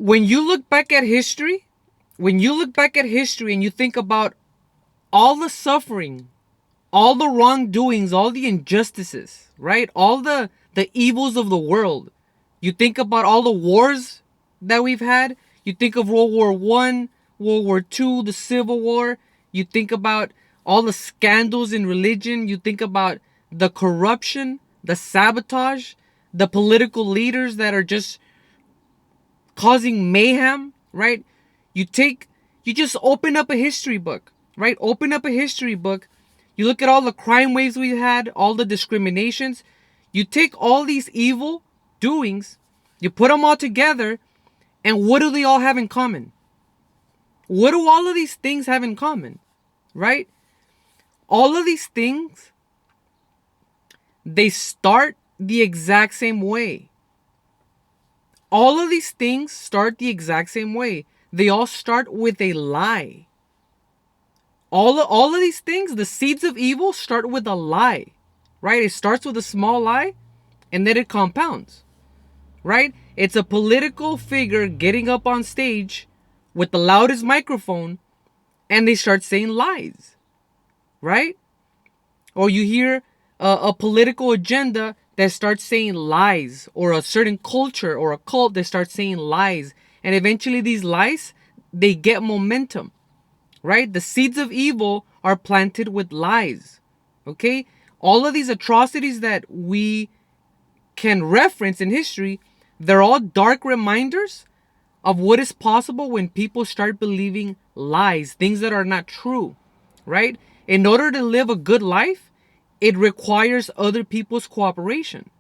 when you look back at history, and you think about all the suffering, all the wrongdoings, all the injustices, right? All the evils of the world. You think about all the wars that we've had. You think of World War One, World War Two, the Civil War. You think about all the scandals in religion. You think about the corruption, the sabotage, the political leaders that are just causing mayhem, right? You take, you just open up a history book, right? Open up a history book. You look at all the crime waves we had, all the discriminations. You take all these evil doings, you put them all together, and what do they all have in common? What do all of these things have in common, right? All of these things, they start the exact same way. All of these things start the exact same way. They all start with a lie. All of these things, the seeds of evil start with a lie, right? It starts with a small lie and then it compounds, right? It's a political figure getting up on stage with the loudest microphone and they start saying lies, right? Or you hear a political agenda that starts saying lies, or a certain culture or a cult that starts saying lies. And eventually these lies, they get momentum, right? The seeds of evil are planted with lies, okay? All of these atrocities that we can reference in history, they're all dark reminders of what is possible when people start believing lies, things that are not true, right? In order to live a good life, it requires other people's cooperation,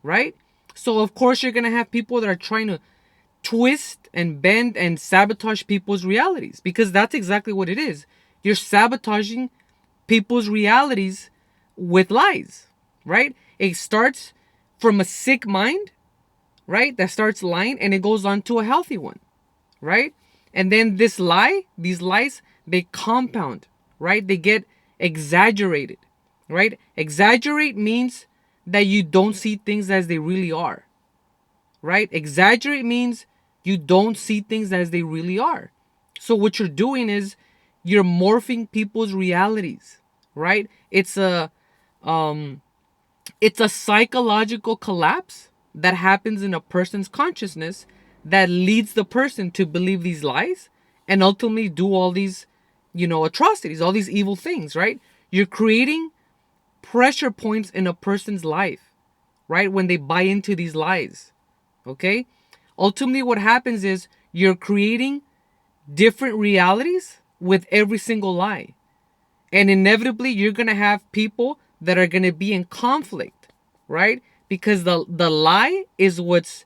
right? So of course you're gonna have people that are trying to twist and bend and sabotage people's realities, because that's exactly what it is. You're sabotaging people's realities with lies, right? It starts from a sick mind, right? That starts lying and it goes on to a healthy one, right? And then these lies, they compound, right? They get exaggerated, right? Exaggerate means that you don't see things as they really are, right? Exaggerate means you don't see things as they really are. So what you're doing is you're morphing people's realities, right? It's a psychological collapse that happens in a person's consciousness that leads the person to believe these lies and ultimately do all these, atrocities, all these evil things, right? You're creating pressure points in a person's life, right? When they buy into these lies, okay? Ultimately, what happens is you're creating different realities with every single lie. And inevitably, you're going to have people that are going to be in conflict, right? Because the lie is what's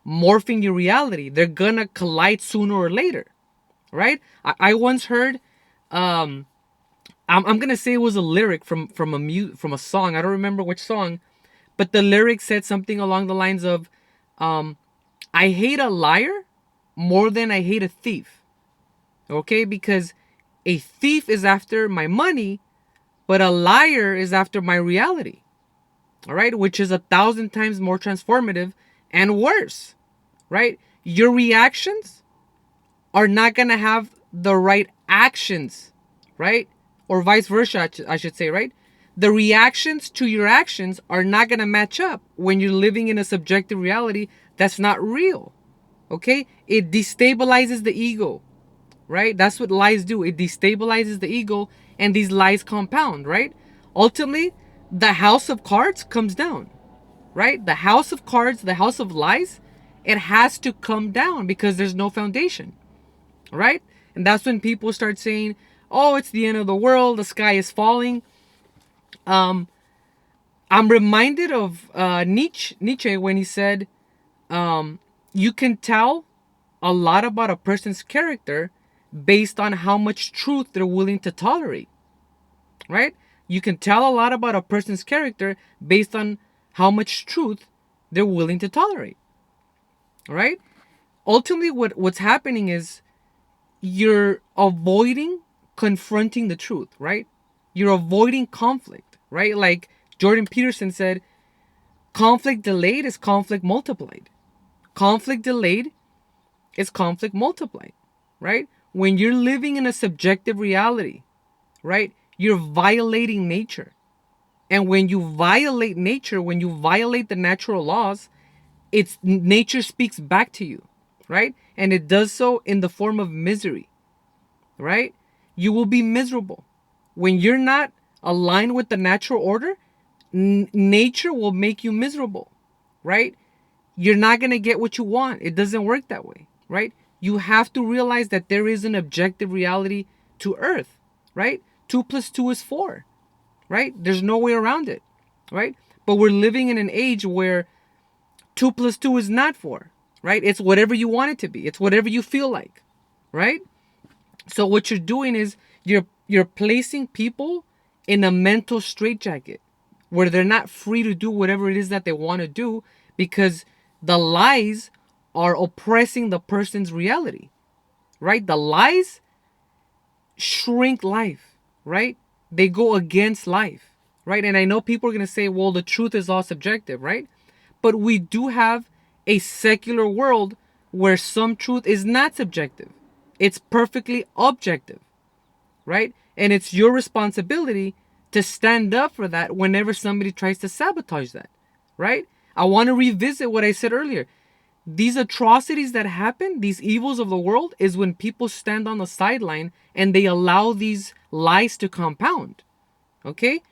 morphing your reality. They're going to collide sooner or later, right? I once heard, I'm going to say it was a lyric from a song. I don't remember which song, but the lyric said something along the lines of, I hate a liar more than I hate a thief. Okay? Because a thief is after my money, but a liar is after my reality. All right? Which is 1,000 times more transformative and worse. Right? Your reactions are not going to have the right actions. Right? Or vice versa, I should say, right? The reactions to your actions are not going to match up when you're living in a subjective reality that's not real. Okay? It destabilizes the ego, right? That's what lies do. It destabilizes the ego and these lies compound, right? Ultimately, the house of cards comes down, right? The house of cards, the house of lies, it has to come down because there's no foundation, right? And that's when people start saying, oh, it's the end of the world, the sky is falling. I'm reminded of Nietzsche when he said, you can tell a lot about a person's character based on how much truth they're willing to tolerate, right? You can tell a lot about a person's character based on how much truth they're willing to tolerate, right? Ultimately, what's happening is you're avoiding confronting the truth, right? You're avoiding conflict, right? Like Jordan Peterson said, conflict delayed is conflict multiplied. Conflict delayed it's conflict multiplied, right? When you're living in a subjective reality, right, you're violating nature. And when you violate nature, when you violate the natural laws, it's nature speaks back to you, right? And it does so in the form of misery, right? You will be miserable. When you're not aligned with the natural order, nature will make you miserable, right? You're not going to get what you want. It doesn't work that way, right? You have to realize that there is an objective reality to Earth, right? 2 plus 2 is 4, right? There's no way around it, right? But we're living in an age where 2 plus 2 is not 4, right? It's whatever you want it to be. It's whatever you feel like, right? So what you're doing is you're placing people in a mental straitjacket where they're not free to do whatever it is that they want to do because the lies are oppressing the person's reality, right? The lies shrink life, right? They go against life, right? And I know people are going to say, well, the truth is all subjective, right? But we do have a secular world where some truth is not subjective. It's perfectly objective, right? And it's your responsibility to stand up for that whenever somebody tries to sabotage that, right? I want to revisit what I said earlier. These atrocities that happen, these evils of the world, is when people stand on the sideline and they allow these lies to compound. Okay?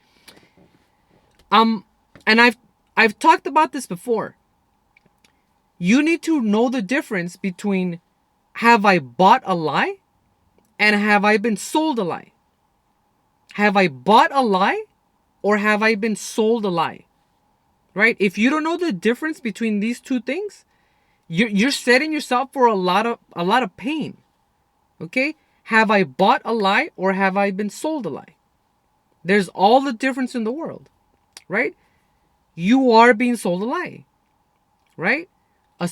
And I've talked about this before. You need to know the difference between have I bought a lie and have I been sold a lie? Have I bought a lie or have I been sold a lie? Right? If you don't know the difference between these two things, you're setting yourself for a lot of pain. Okay? Have I bought a lie or have I been sold a lie? There's all the difference in the world, right? You are being sold a lie, right?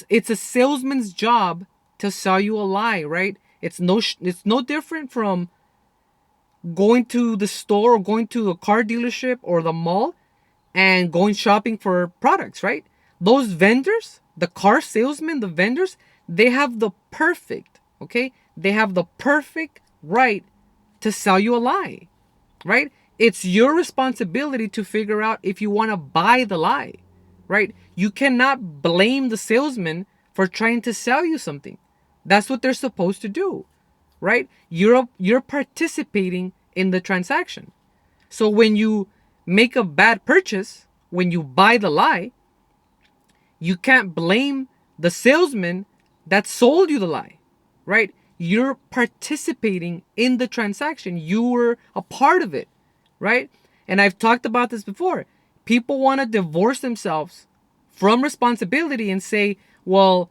It's a salesman's job to sell you a lie, right? It's no different from going to the store or going to a car dealership or the mall and going shopping for products, right? Those vendors, the car salesmen, the vendors, they have the perfect, okay? They have the perfect right to sell you a lie, right? It's your responsibility to figure out if you want to buy the lie, right? You cannot blame the salesman for trying to sell you something. That's what they're supposed to do, right? You're participating in the transaction. So when you make a bad purchase, when you buy the lie, you can't blame the salesman that sold you the lie, right? You're participating in the transaction. You were a part of it, right? And I've talked about this before. People want to divorce themselves from responsibility and say, well,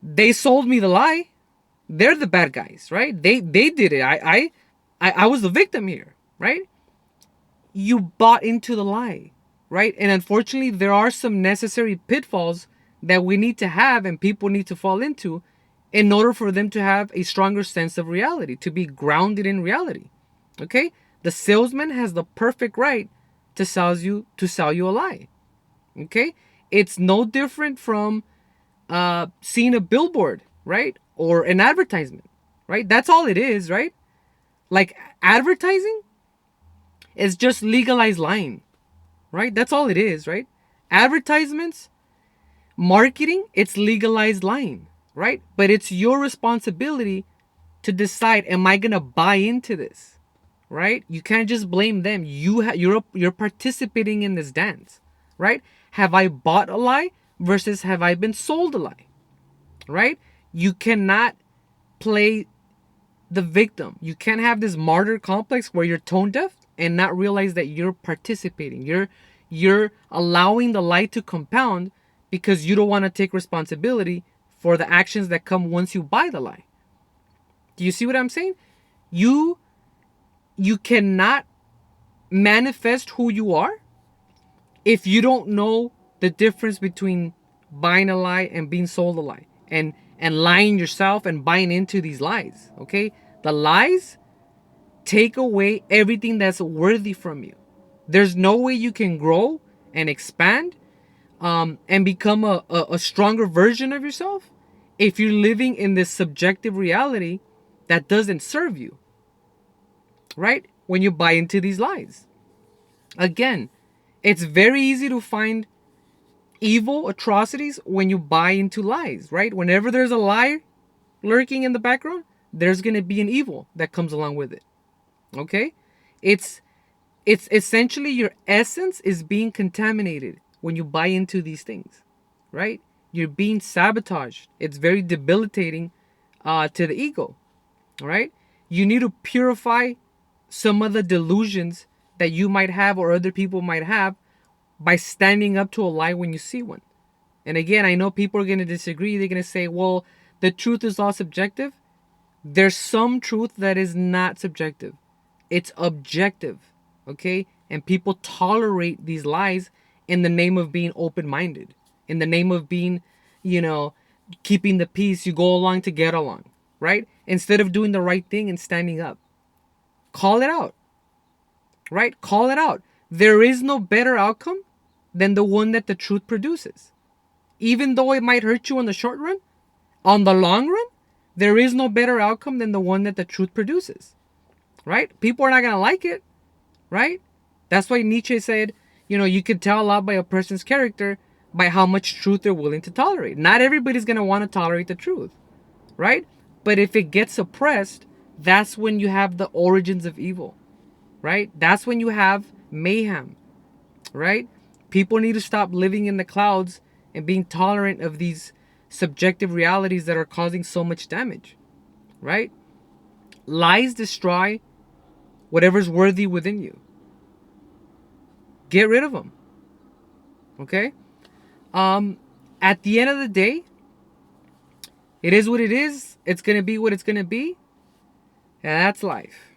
they sold me the lie. They're the bad guys, right? They did it. I was the victim here, right? You bought into the lie, right? And unfortunately, there are some necessary pitfalls that we need to have and people need to fall into in order for them to have a stronger sense of reality, to be grounded in reality. Okay? The salesman has the perfect right to sell you a lie. Okay? It's no different from seeing a billboard, right? Or an advertisement, right? That's all it is, right? Like advertising is just legalized lying, right? That's all it is, right? Advertisements, marketing, it's legalized lying, right? But it's your responsibility to decide, am I going to buy into this? Right? You can't just blame them. You're participating in this dance, right? Have I bought a lie versus have I been sold a lie? Right? You cannot play the victim. You can't have this martyr complex where you're tone deaf and not realize that you're participating. You're allowing the lie to compound because you don't want to take responsibility for the actions that come once you buy the lie. Do you see what I'm saying? You cannot manifest who you are if you don't know the difference between buying a lie and being sold a lie and lying yourself and buying into these lies. Okay? The lies take away everything that's worthy from you. There's no way you can grow and expand and become a stronger version of yourself if you're living in this subjective reality that doesn't serve you, right? When you buy into these lies. Again, it's very easy to find evil atrocities when you buy into lies, right? Whenever there's a lie lurking in the background, there's going to be an evil that comes along with it. Okay? It's it's essentially your essence is being contaminated when you buy into these things, right? You're being sabotaged. It's very debilitating to the ego, right? You need to purify some of the delusions that you might have or other people might have by standing up to a lie when you see one. And again, I know people are going to disagree. They're going to say, well, the truth is all subjective. There's some truth that is not subjective, it's objective. Okay? And people tolerate these lies in the name of being open minded, in the name of being, you know, keeping the peace. You go along to get along, right? Instead of doing the right thing and standing up. Call it out, right? Call it out. There is no better outcome than the one that the truth produces. Even though it might hurt you in the short run, on the long run, there is no better outcome than the one that the truth produces, right? People are not going to like it, right? That's why Nietzsche said, you can tell a lot by a person's character by how much truth they're willing to tolerate. Not everybody's going to want to tolerate the truth, right? But if it gets suppressed, that's when you have the origins of evil, right? That's when you have mayhem, right? People need to stop living in the clouds and being tolerant of these subjective realities that are causing so much damage, right? Lies destroy whatever's worthy within you. Get rid of them, okay? At the end of the day, it is what it is. It's going to be what it's going to be. And that's life.